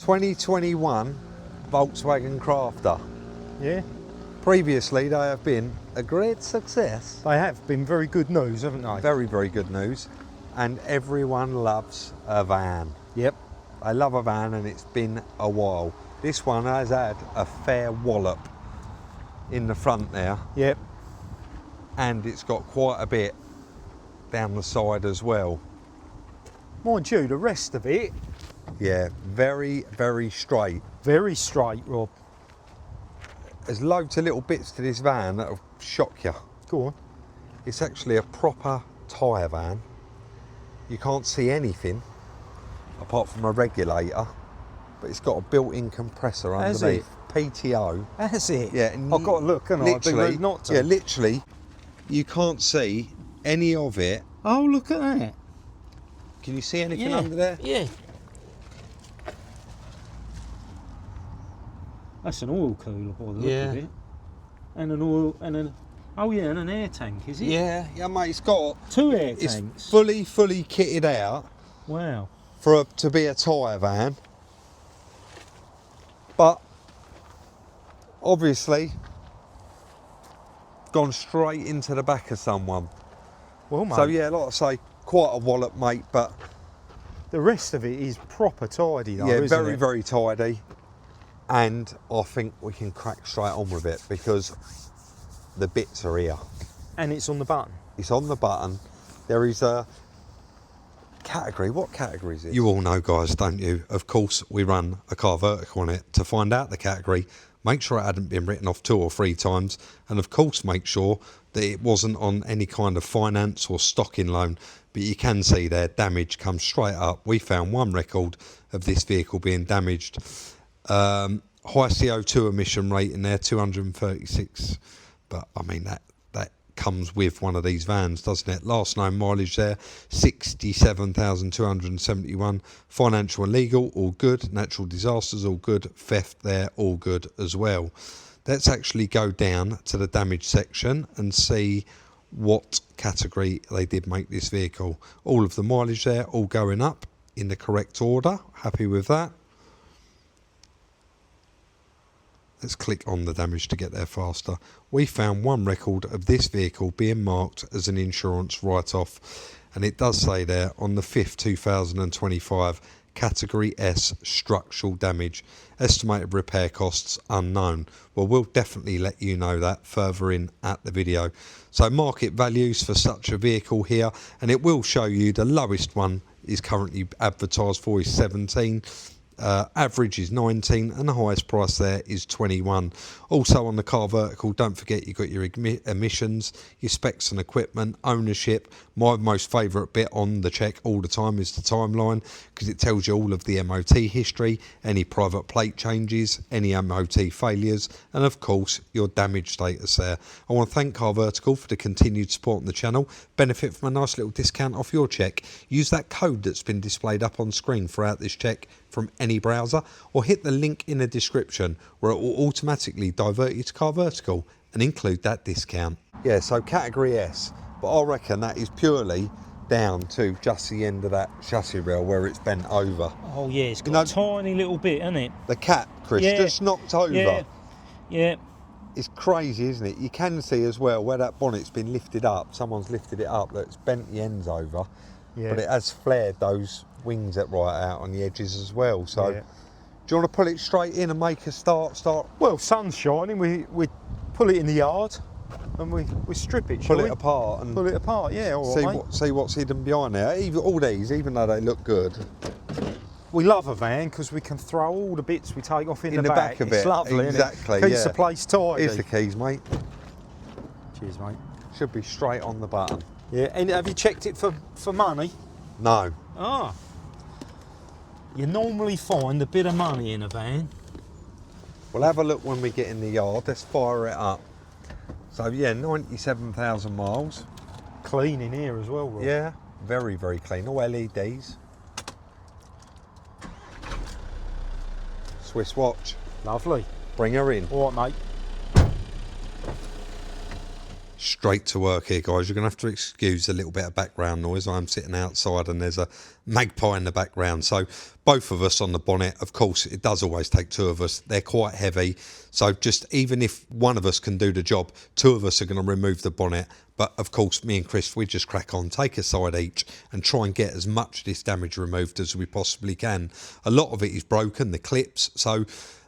2021 Volkswagen Crafter. Yeah, Previously they have been a great success. they have been very good news, haven't they? Very, very good news. And everyone loves a van. Yep. They love a van, and it's been a while. This one has had a fair wallop in the front there, Yep. and it's got quite a bit down the side as well. Mind you, the rest of it, Yeah, very, very straight. very straight, Rob. There's loads of little bits to this van that'll shock you. Go on. It's actually a proper tyre van. You can't see anything apart from a regulator, but it's got a built-in compressor Has underneath. PTO. That's it. Yeah, and I've got to look, haven't I? I'd be literally, rude not to. yeah, literally, you can't see any of it. Oh, look at that. Can you see anything Yeah. under there? Yeah. That's an oil cooler by the look Yeah. of it. And an oil, and an, oh yeah, and an air tank, is it? Yeah, mate. It's got. Two air It's tanks. fully kitted out Wow. to be a tyre van, but obviously gone straight into the back of someone. Well, mate, So yeah, like I say, quite a wallop, mate. But the rest of it is proper tidy, though, yeah, isn't very, it? very tidy. And I think we can crack straight on with it because the bits are here. And it's on the button. It's on the button. There is a category. What category is it? You all know, guys, don't you? Of course, we run a car vertical on it. To find out the category, make sure it hadn't been written off 2 or 3 times. And of course, make sure that it wasn't on any kind of finance or stocking loan. But you can see there, damage comes straight up. We found one record of this vehicle being damaged. High CO2 emission rate in there, 236. But I mean, that comes with one of these vans, doesn't it? Last known mileage there, 67,271. Financial and legal, all good. Natural disasters, all good. Theft there, all good as well. Let's actually go down to the damage section and see what category they did make this vehicle. All of the mileage there, all going up in the correct order. Happy with that. Let's click on the damage to get there faster. We found one record of this vehicle being marked as an insurance write-off, and it does say there on the 5th 2025, category S, structural damage, estimated repair costs unknown. Well, we'll definitely let you know that further in at the video. So market values for such a vehicle here, and it will show you the lowest one is currently advertised for is 17. Average is 19, and the highest price there is 21. Also on the car vertical, don't forget you've got your emissions, your specs and equipment, ownership. My most favourite bit on the check all the time is the timeline, because it tells you all of the MOT history, any private plate changes, any MOT failures, and of course your damage status there. I want to thank Car Vertical for the continued support on the channel. Benefit from a nice little discount off your check. Use that code that's been displayed up on screen throughout this check from any browser, or hit the link in the description where it will automatically divert you to Car Vertical and include that discount. Yeah, so category S, but I reckon that is purely down to just the end of that chassis rail where it's bent over. Oh yeah, it's got a tiny little bit, hasn't it? The cap, Chris, Yeah. just knocked over. Yeah. Yeah. It's crazy, isn't it? You can see as well where that bonnet's been lifted up. Someone's lifted it up, that it's bent the ends over. Yeah. But it has flared those wings that right out on the edges as well. So Yeah. do you want to pull it straight in and make a start? Well, sun's shining, we pull it in the yard and we strip it, Pull it apart and Pull it apart, yeah, all right, mate. see what's hidden behind there. All these, even though they look good, We love a van because we can throw all the bits we take off in the back of it. It's lovely, Exactly, isn't it? Keeps yeah. the place tidy. Here's the keys, mate. Cheers, mate. Should be straight on the button. Yeah, and have you checked it for money? No. Ah. You normally find a bit of money in a van. We'll have a look when we get in the yard. Let's fire it up. So yeah, 97,000 miles. Clean in here as well, Rob. Yeah, very, very clean. All LEDs. Swiss watch. Lovely. Bring her in. All right, mate. straight to work here, guys. You're going to have to excuse a little bit of background noise. I'm sitting outside and there's a magpie in the background. So both of us on the bonnet. Of course, it does always take two of us. They're quite heavy. So just even if one of us can do the job, two of us are going to remove the bonnet. But of course, me and Chris, we just crack on, take a side each and try and get as much of this damage removed as we possibly can. A lot of it is broken, the clips. So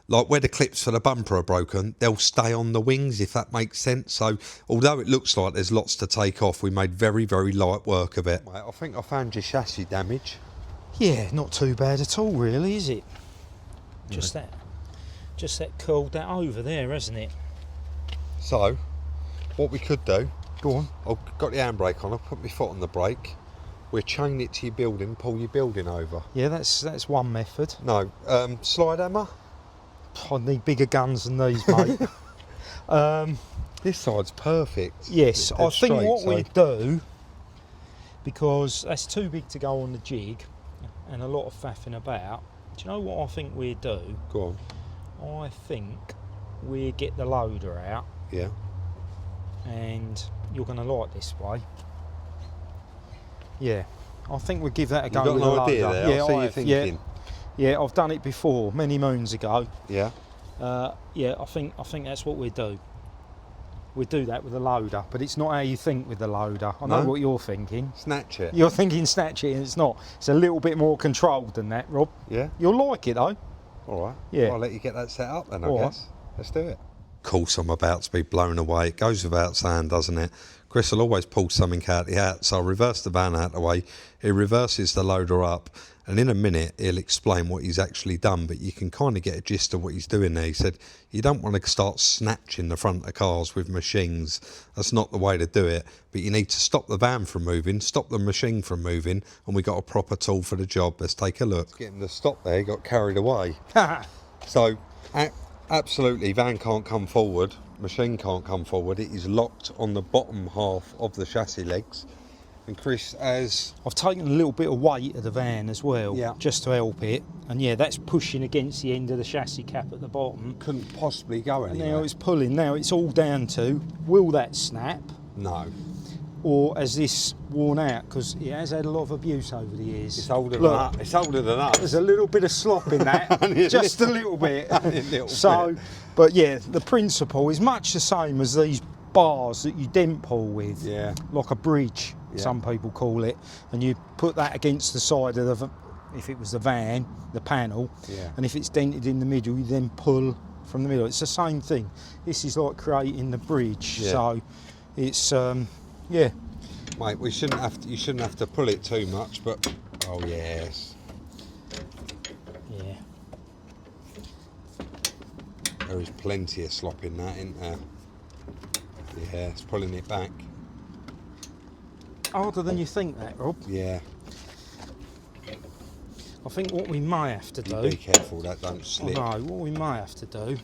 like where the clips for the bumper are broken, they'll stay on the wings, if that makes sense. So although it looks like there's lots to take off, we made very, very light work of it. Mate, I think I found your chassis damage. Yeah, not too bad at all, really, is it? Just that curled that over there, hasn't it? So what we could do, Go on. I've got the handbrake on, I'll put my foot on the brake. We'll chain it to your building, pull your building over. Yeah, that's one method. No, slide hammer. I need bigger guns than these, mate. This side's perfect. Yes, I think straight, what so- we do, because that's too big to go on the jig and a lot of faffing about, do you know what I think we do? Go on. I think we get the loader out, Yeah. and you're going to like this way. Yeah, I think we'll give that a go You've with got the an loader. idea there. Yeah, I see you have, thinking. Yeah, I've done it before, many moons ago. Yeah. Yeah, I think that's what we do. We do that with the loader, but it's not how you think with the loader. I know No? what you're thinking. Snatch it. You're thinking snatch it, and it's not. It's a little bit more controlled than that, Rob. Yeah. You'll like it though. All right. Yeah. Well, I'll let you get that set up then, I All right. guess. Let's do it. Of course, I'm about to be blown away. It goes without saying, doesn't it? Chris will always pull something out the hat, so I'll reverse the van out the way. He reverses the loader up, and in a minute he'll explain what he's actually done, but you can kind of get a gist of what he's doing there. He said, you don't want to start snatching the front of cars with machines. That's not the way to do it, but you need to stop the van from moving, stop the machine from moving, and we got a proper tool for the job. Let's take a look. Getting the stop there, he got carried away. So, absolutely, van can't come forward, machine can't come forward. It is locked on the bottom half of the chassis legs. And Chris has... I've taken a little bit of weight of the van as well, Yeah. just to help it. And yeah, that's pushing against the end of the chassis cap at the bottom. couldn't possibly go And anywhere. now it's pulling. Now it's all down to, will that snap? No. Or has this worn out? Because it has had a lot of abuse over the years. It's older Look, than us. It's older than us. There's a little bit of slop in that, Only a just a little bit. Only a little So, bit. but yeah, the principle is much the same as these bars that you dent pull with, Yeah. like a bridge, Yeah. some people call it, and you put that against the side of the, if it was the van, the panel, Yeah. and if it's dented in the middle, you then pull from the middle. It's the same thing. This is like creating the bridge, Yeah. so it's yeah. Mate, you shouldn't have to pull it too much, but... Oh, yes. Yeah. There is plenty of slop in that, isn't there? Yeah, it's pulling it back. Harder than you think that, Rob. Yeah. I think what we may have to You do... be careful that don't Oh, slip. no, what we may have to do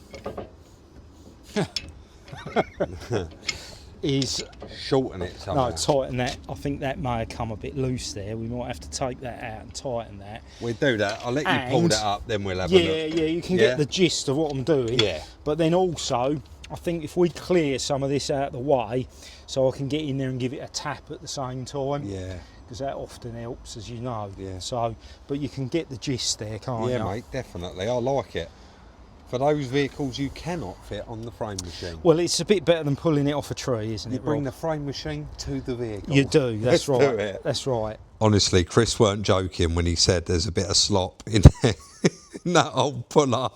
is Shorten it somehow. no, tighten that. I think that may have come a bit loose there. We might have to take that out and tighten that. We'll do that. I'll let you pull And- that up, then we'll have a Yeah, look. yeah, you can Yeah? get the gist of what I'm doing. Yeah. But then also, I think if we clear some of this out of the way, so I can get in there and give it a tap at the same time. Yeah. Because that often helps, as you know. Yeah. So, but you can get the gist there, can't you? Yeah, mate, definitely. I like it. For those vehicles you cannot fit on the frame machine. Well, it's a bit better than pulling it off a tree, isn't You it, bring Rob? the frame machine to the vehicle. You do, that's Let's right. do it. That's right. Honestly, Chris weren't joking when he said there's a bit of slop in that old puller.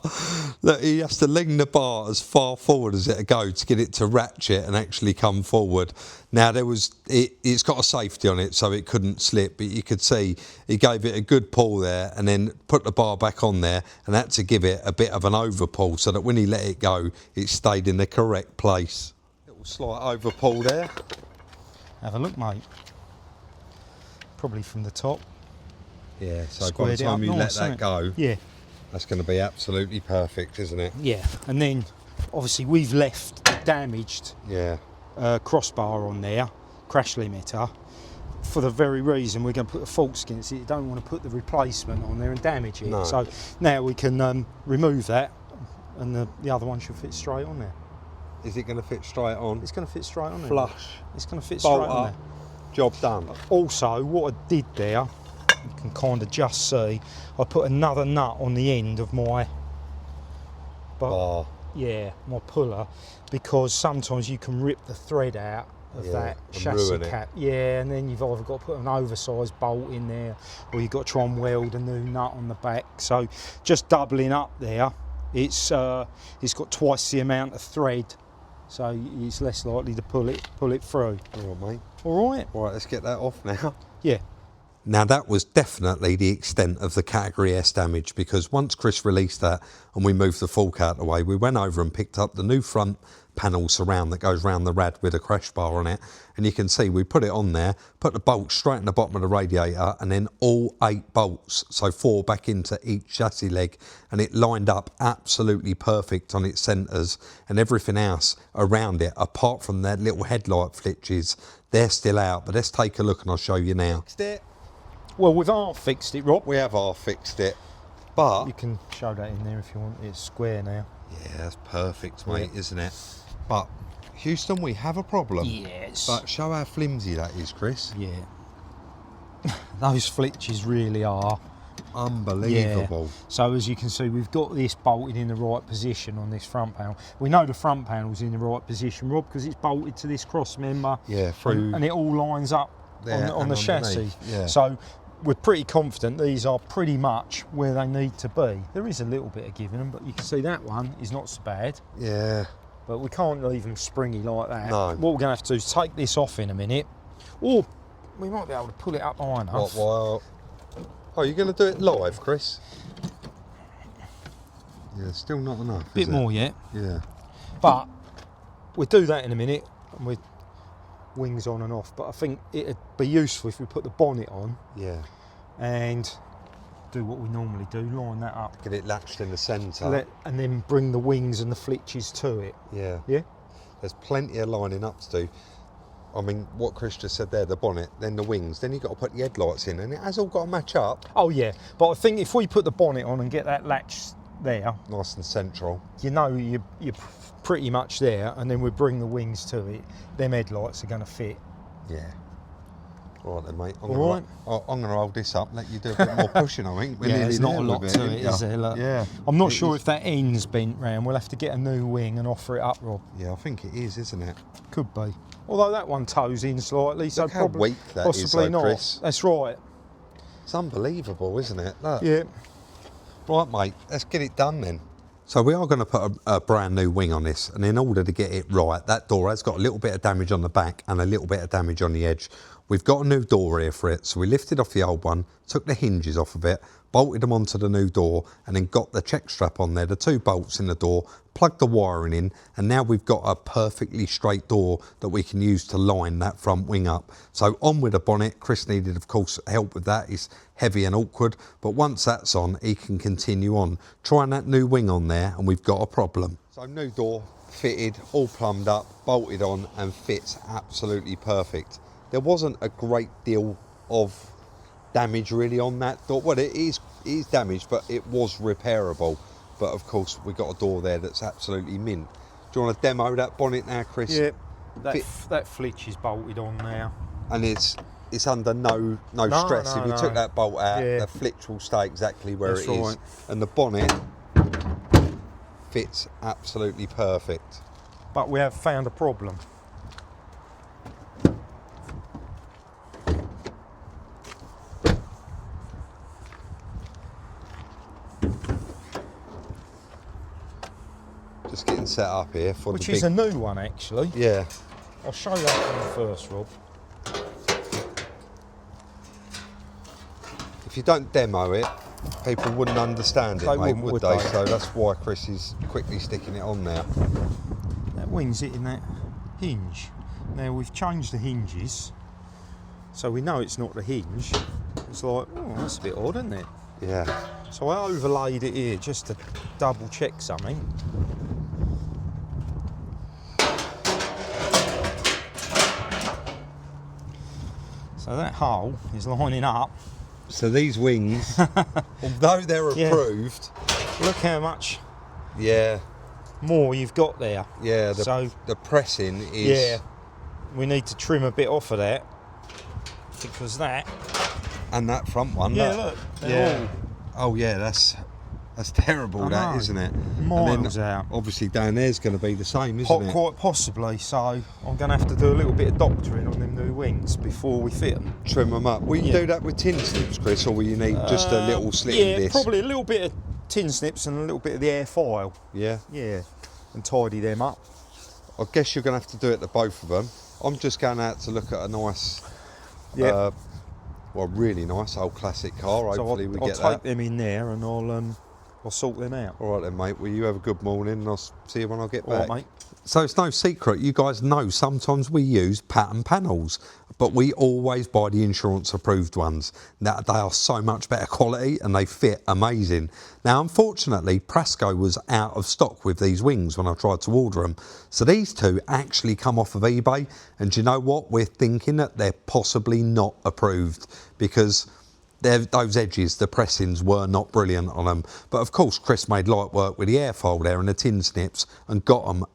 Look, he has to lean the bar as far forward as it'll go to get it to ratchet and actually come forward. Now it's got a safety on it so it couldn't slip, but you could see he gave it a good pull there and then put the bar back on there and had to give it a bit of an over pull so that when he let it go, it stayed in the correct place. Little slight over pull there. Have a look, mate. Probably from the top. Yeah, so by Squared the it time up you let nice, that innit? go, Yeah, that's going to be absolutely perfect, isn't it? yeah. And then, obviously, we've left the damaged Yeah. crossbar on there, crash limiter, for the very reason we're going to put the faults against it. You don't want to put the replacement on there and damage it. No. So now we can remove that, and the other one should fit straight on there. Is it going to fit straight on? It's going to fit straight on there. Flush. It's going to fit Bolt straight on up. there. Job done. Also, what I did there, you can kind of just see, I put another nut on the end of my Bar. Yeah, my puller, because sometimes you can rip the thread out of that and chassis ruin it. cap. Yeah, and then you've either got to put an oversized bolt in there, or you've got to try and weld a new nut on the back. So just doubling up there, it's got twice the amount of thread, so it's less likely to pull it through. All right, mate. All right. All right, let's get that off now. Yeah. Now that was definitely the extent of the Category S damage, because once Chris released that and we moved the fork out of the way, we went over and picked up the new front panel surround that goes round the rad with a crash bar on it, and you can see we put it on there, put the bolts straight in the bottom of the radiator, and then all 8 bolts, so 4 back into each chassis leg, and it lined up absolutely perfect on its centres, and everything else around it, apart from their little headlight flitches, they're still out. But let's take a look and I'll show you now. Well, we've half fixed it, Rob. We have half fixed it, but You can show that in there if you want. It's square now. yeah, that's perfect, mate, isn't it? But Houston, we have a problem. Yes. But show how flimsy that is, Chris. Yeah. Those flitches really are. Unbelievable. Yeah. So as you can see, we've got this bolted in the right position on this front panel. We know the front panel's in the right position, Rob, because it's bolted to this cross member. Yeah, through and it all lines up there on the and chassis. underneath, yeah. So we're pretty confident these are pretty much where they need to be. There is a little bit of giving them, but you can see that one is not so bad. Yeah. But we can't leave them springy like that. No. What we're going to have to do is take this off in a minute, or we might be able to pull it up high enough. Oh, you're going to do it live, Chris? Yeah, still not enough. Bit more yet. Yeah. But we'll do that in a minute, and with wings on and off. But I think it'd be useful if we put the bonnet on. Yeah. And do what we normally do, line that up. Get it latched in the centre. And then bring the wings and the flitches to it. Yeah. Yeah? There's plenty of lining up to do. I mean, what Chris just said there, the bonnet, then the wings, then you've got to put the headlights in, and it has all got to match up. Oh yeah, but I think if we put the bonnet on and get that latch there, Nice and central. you know you're pretty much there, and then we bring the wings to it, them headlights are going to fit. Yeah. All right then, mate. I'm All going to hold this up, let you do a bit more pushing, I think. We're Yeah, nearly there's not there a lot with to ain't it, ya? is there? Look. Yeah. I'm not It sure is. if that end's bent round. We'll have to get a new wing and offer it up, Rob. Yeah, I think it is, isn't it? Could be. Although that one toes in slightly, so Look how probably weak that is, possibly though, not. Chris. That's right. It's unbelievable, isn't it? Look. Yeah. Right, mate, let's get it done then. So we are going to put a brand new wing on this, and in order to get it right, that door has got a little bit of damage on the back and a little bit of damage on the edge. We've got a new door here for it, so we lifted off the old one, took the hinges off of it, bolted them onto the new door, and then got the check strap on there, the 2 bolts in the door, plugged the wiring in, and now we've got a perfectly straight door that we can use to line that front wing up. So on with the bonnet. Chris needed, of course, help with that. It's heavy and awkward, but once that's on, he can continue on. Trying that new wing on there, and we've got a problem. So new door, fitted, all plumbed up, bolted on, and fits absolutely perfect. There wasn't a great deal of damage really on that door. Well, it is damaged, but it was repairable. But of course, we've got a door there that's absolutely mint. Do you want to demo that bonnet now, Chris? Yeah. That flitch is bolted on now. And it's under no stress. If you took that bolt out, the flitch will stay exactly where That's it is. right. And the bonnet fits absolutely perfect. But we have found a problem. Just getting set up here for Which the is big... a new one, actually. Yeah. I'll show you that one first, Rob. If you don't demo it, people wouldn't understand it, They mate, wouldn't, would would they? they? So that's why Chris is quickly sticking it on there. That wing's hitting that hinge. Now we've changed the hinges, so we know it's not the hinge. It's like, oh, that's a bit odd, isn't it? Yeah. So I overlaid it here just to double check something. So that hole is lining up. So these wings, although they're Yeah. approved, Look how much yeah, more you've got there. Yeah, so the pressing is... yeah, we need to trim a bit off of that, because that... And that front one, yeah, look. Yeah. Oh yeah, that's terrible, that, isn't it? Miles out. Obviously down there's going to be the same, isn't it? Quite possibly, so I'm going to have to do a little bit of doctoring on them new wings before we fit them. Trim them up. Will you do that with tin snips, Chris, or will you need just a little slit in this? Probably a little bit of tin snips and a little bit of the air foil. Yeah? Yeah, and tidy them up. I guess you're going to have to do it to both of them. I'm just going out to look at a nice, really nice old classic car. Hopefully we get that. I'll take them in there and I'll sort them out. All right then, mate. Well, you have a good morning and I'll see you when I get back. All right, mate. So it's no secret, you guys know sometimes we use pattern panels, but we always buy the insurance approved ones. Now, they are so much better quality and they fit amazing. Now, unfortunately, Prasco was out of stock with these wings when I tried to order them. So these two actually come off of eBay, and do you know what? We're thinking that they're possibly not approved because those edges, the pressings were not brilliant on them. But of course, Chris made light work with the airfoil there and the tin snips and got them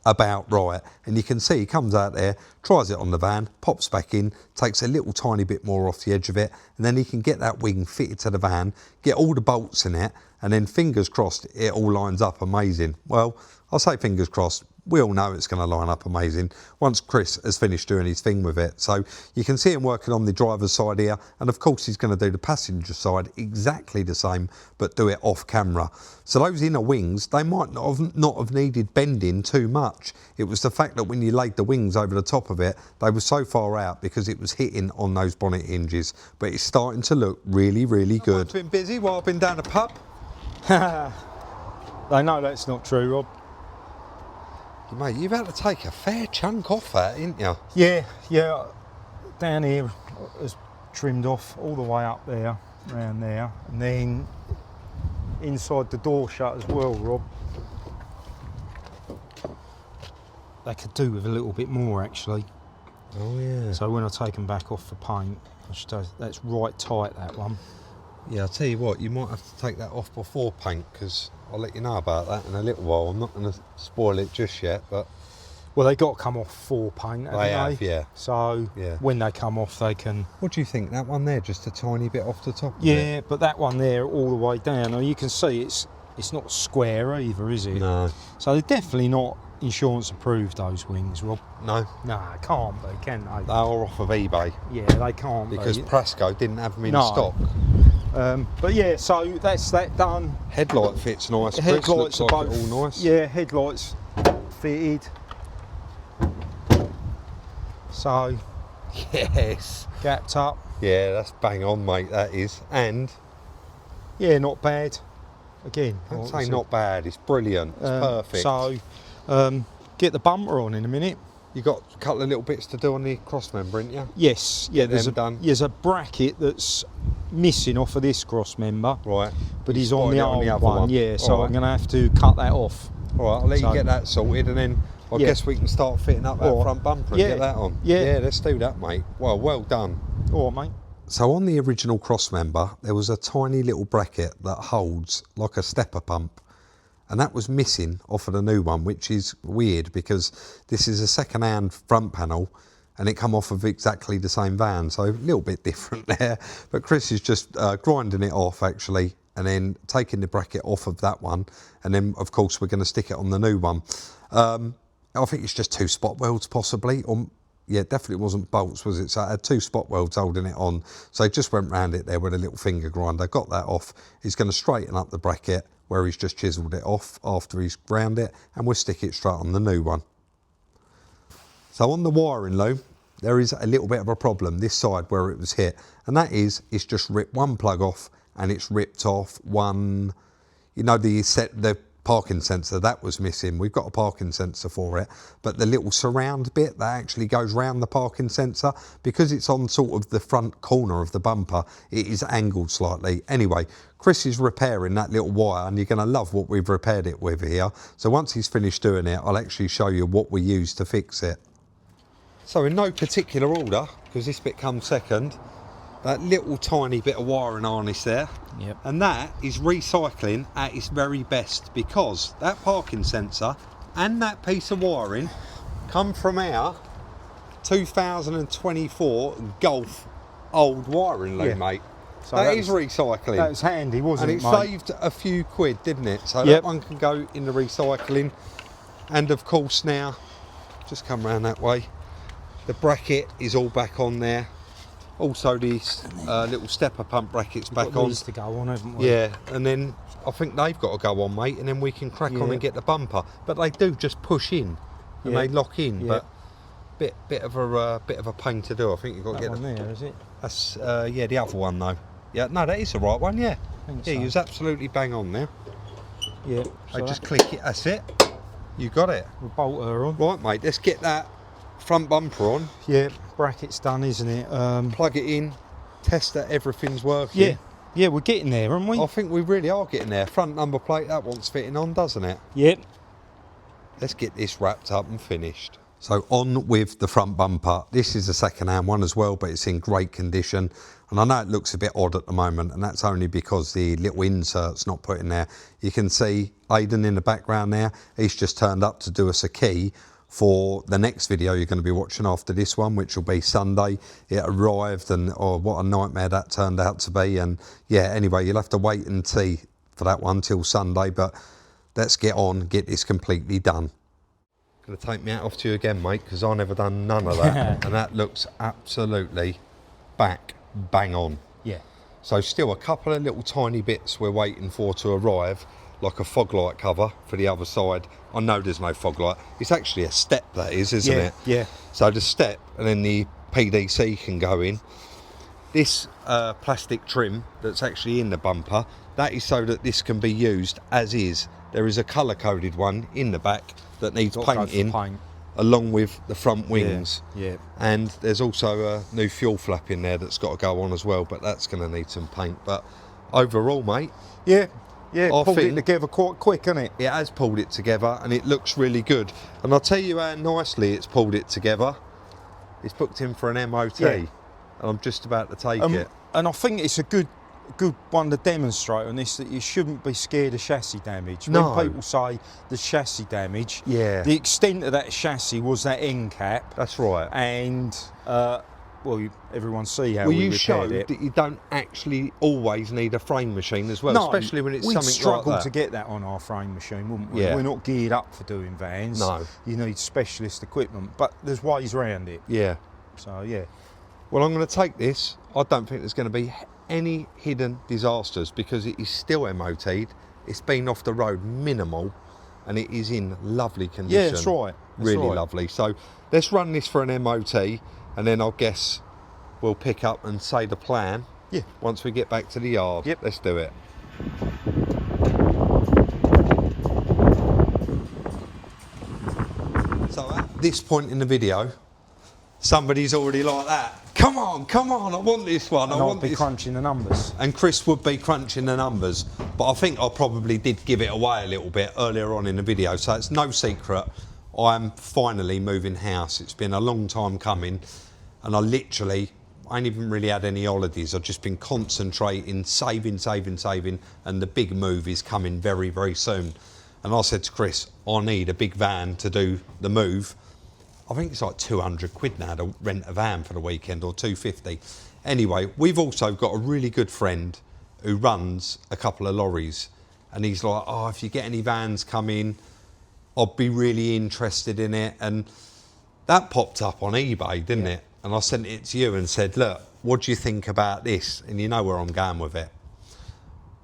about right. And you can see he comes out there, tries it on the van, pops back in, takes a little tiny bit more off the edge of it, and then he can get that wing fitted to the van, get all the bolts in it, and then fingers crossed it all lines up amazing. Well, I'll say fingers crossed. We all know it's going to line up amazing once Chris has finished doing his thing with it. So you can see him working on the driver's side here, and of course he's going to do the passenger side exactly the same, but do it off camera. So those inner wings, they might not have needed bending too much. It was the fact that when you laid the wings over the top of it, they were so far out because it was hitting on those bonnet hinges. But it's starting to look really, really good. I've been busy while I've been down the pub. They know that's not true, Rob. Mate, you've had to take a fair chunk off that, ain't you? Yeah. Down here is trimmed off all the way up there, around there, and then inside the door shut as well, Rob. They could do with a little bit more, actually. Oh yeah. So when I take them back off for paint, that's right tight, that one. Yeah, I'll tell you what, you might have to take that off before paint, because I'll let you know about that in a little while. I'm not going to spoil it just yet, but... Well, they got to come off for paint, haven't they? Have, yeah. So when they come off, they can... What do you think? That one there, just a tiny bit off the top of it? Yeah, but that one there all the way down, now you can see it's not square either, is it? No. So they're definitely not insurance approved, those wings, Rob. No. No, can't be, can they? They are off of eBay. Yeah, they can't because be. Prasco didn't have them in stock. But yeah, so that's that done. Headlight fits nice. Headlights are like both all nice. Yeah, headlights fitted. So yes, gapped up. Yeah, that's bang on, mate. That is, and yeah, not bad. Again, I'd say not bad. It's brilliant. It's perfect. So get the bumper on in a minute. You got a couple of little bits to do on the cross member, ain't you? Yes. Yeah, there's a bracket that's missing off of this cross member. Right. But he's on the other one. Yeah. So I'm going to have to cut that off. All right. I'll let you get that sorted, and then I guess we can start fitting up that front bumper and get that on. Yeah. Let's do that, mate. Well done. All right, mate. So on the original cross member, there was a tiny little bracket that holds like a stepper pump. And that was missing off of the new one, which is weird because this is a second-hand front panel and it come off of exactly the same van, so a little bit different there. But Chris is just grinding it off, actually, and then taking the bracket off of that one. And then, of course, we're going to stick it on the new one. I think it's just 2 spot welds, possibly. Or, yeah, it definitely wasn't bolts, was it? So I had 2 spot welds holding it on. So he just went round it there with a little finger grinder, got that off. He's going to straighten up the bracket where he's just chiselled it off after he's ground it, and we'll stick it straight on the new one. So on the wiring loom, there is a little bit of a problem this side where it was hit, and that is it's just ripped one plug off and it's ripped off one, the parking sensor that was missing. We've got a parking sensor for it, but the little surround bit that actually goes round the parking sensor, because it's on sort of the front corner of the bumper, it is angled slightly. Anyway, Chris is repairing that little wire, and you're going to love what we've repaired it with here. So once he's finished doing it, I'll actually show you what we use to fix it. So in no particular order, because this bit comes second, That little tiny bit of wiring harness there. Yep. And that is recycling at its very best, because that parking sensor and that piece of wiring come from our 2024 Golf old wiring loom, mate. So that is recycling. That was handy, wasn't and it, it mate? saved a few quid, didn't it? So Yep. that one can go in the recycling. And of course now, just come round that way, the bracket is all back on there. Also these little stepper pump brackets We've back got on. these to go on, haven't we? Yeah, and then I think they've got to go on, mate, and then we can crack on and get the bumper. But they do just push in and they lock in. But bit of a pain to do. I think you've got to get one there, is it? That's yeah, the other one though. Yeah, no, that is the right one. Yeah, think yeah, so. you was absolutely bang on there. Yeah. So just click it. That's it. You got it. We'll bolt her on. Right, mate. Let's get that front bumper on. Yeah, bracket's done, isn't it? Plug it in. Test that everything's working. Yeah. Yeah, we're getting there, aren't we? I think we really are getting there. Front number plate, that one's fitting on, doesn't it? Yep. Let's get this wrapped up and finished. So on with the front bumper. This is a second-hand one as well, but it's in great condition. And I know it looks a bit odd at the moment, and that's only because the little insert's not put in there. You can see Aidan in the background there. He's just turned up to do us a key for the next video you're going to be watching after this one, which will be Sunday. It arrived, and oh, what a nightmare that turned out to be. And yeah, anyway, you'll have to wait and see for that one till Sunday, but let's get on, get this completely done. Going to take me out off to you again, mate, because I never done none of that. And that looks absolutely bang on. Yeah. So still a couple of little tiny bits we're waiting for to arrive, like a fog light cover for the other side. I know there's no fog light. It's actually a step, that is, isn't it? Yeah. So the step and then the PDC can go in. This plastic trim that's actually in the bumper, that is so that this can be used as is. There is a colour-coded one in the back that needs painting, along with the front wings. Yeah. And there's also a new fuel flap in there that's got to go on as well, but that's going to need some paint. But overall, mate, Yeah. Yeah, I pulled it think together quite quick, hasn't it? it has pulled it together, and it looks really good. And I'll tell you how nicely it's pulled it together. It's booked in for an MOT, and I'm just about to take it. And I think it's a good one to demonstrate on this, that you shouldn't be scared of chassis damage. No. When people say the chassis damage, Yeah. the extent of that chassis was that end cap. That's right. And everyone see how Well, we you repaired showed it. that you don't actually always need a frame machine as well, No, especially when it's we'd something struggle like that. to get that on our frame machine, wouldn't we? Yeah. We're not geared up for doing vans. No. You need specialist equipment, but there's ways around it. Yeah. So yeah. Well, I'm going to take this. I don't think there's going to be any hidden disasters because it is still MOT'd. It's been off the road minimal, and it is in lovely condition. Yeah, that's right. That's really right. lovely. So let's run this for an MOT, and then I'll guess we'll pick up and say the plan. Yeah. Once we get back to the yard. Yep. Let's do it. So at this point in the video, somebody's already like that. Come on, I want this one. And I I'll want be this. crunching the numbers. And Chris would be crunching the numbers, but I think I probably did give it away a little bit earlier on in the video, so it's no secret. I'm finally moving house. It's been a long time coming, and I ain't even really had any holidays. I've just been concentrating, saving, and the big move is coming very, very soon. And I said to Chris, I need a big van to do the move. I think it's like 200 quid now to rent a van for the weekend, or 250. Anyway, we've also got a really good friend who runs a couple of lorries, and he's like, oh, if you get any vans coming, I'd be really interested in it. And that popped up on eBay, didn't it? And I sent it to you and said, look, what do you think about this? And you know where I'm going with it.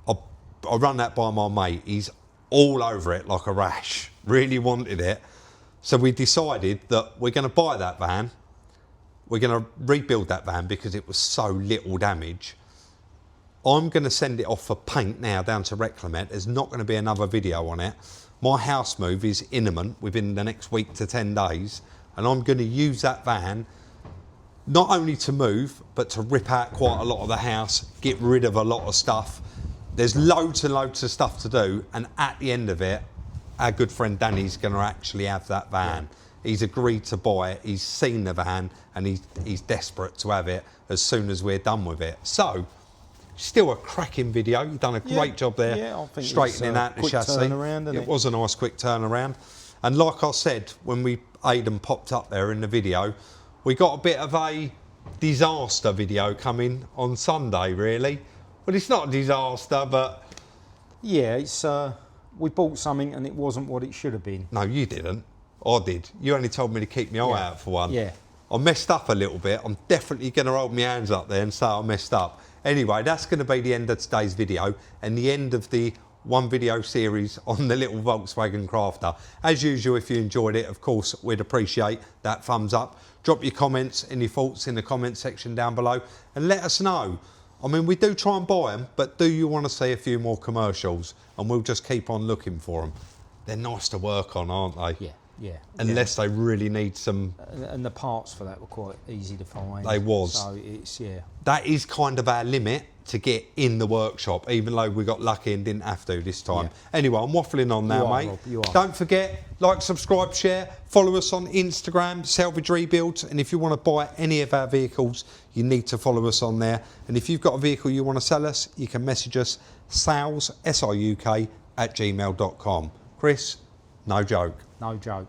I run that by my mate. He's all over it like a rash. Really wanted it. So we decided that we're going to buy that van. We're going to rebuild that van because it was so little damage. I'm going to send it off for paint now down to Reclamet. There's not going to be another video on it. My house move is imminent within the next week to 10 days. And I'm going to use that van not only to move, but to rip out quite a lot of the house, get rid of a lot of stuff. There's loads and loads of stuff to do. And at the end of it, our good friend Danny's going to actually have that van. He's agreed to buy it. He's seen the van and he's desperate to have it as soon as we're done with it. So, still a cracking video. You've done a great job there, Yeah, I think straightening out the chassis. Turnaround, it was a nice quick turnaround. And like I said, when Aidan popped up there in the video, we got a bit of a disaster video coming on Sunday, really. Well, it's not a disaster, but... Yeah, it's we bought something and it wasn't what it should have been. No, you didn't. I did. You only told me to keep my eye out for one. Yeah. I messed up a little bit. I'm definitely going to hold my hands up there and say I messed up. Anyway, that's going to be the end of today's video and the end of the one video series on the little Volkswagen Crafter. As usual, if you enjoyed it, of course, we'd appreciate that thumbs up. Drop your comments and your thoughts in the comment section down below and let us know. I mean, we do try and buy them, but do you want to see a few more commercials? And we'll just keep on looking for them. They're nice to work on, aren't they? Yeah, yeah. Unless they really need some... And the parts for that were quite easy to find. They was. So it's, yeah. That is kind of our limit to get in the workshop, even though we got lucky and didn't have to this time. Yeah. Anyway, I'm waffling on now, mate. Rob, you are. Don't forget, like, subscribe, share, follow us on Instagram, Salvage Rebuilds, and if you want to buy any of our vehicles, you need to follow us on there. And if you've got a vehicle you want to sell us, you can message us, sales, SRUK, @gmail.com. Chris, no joke. No joke.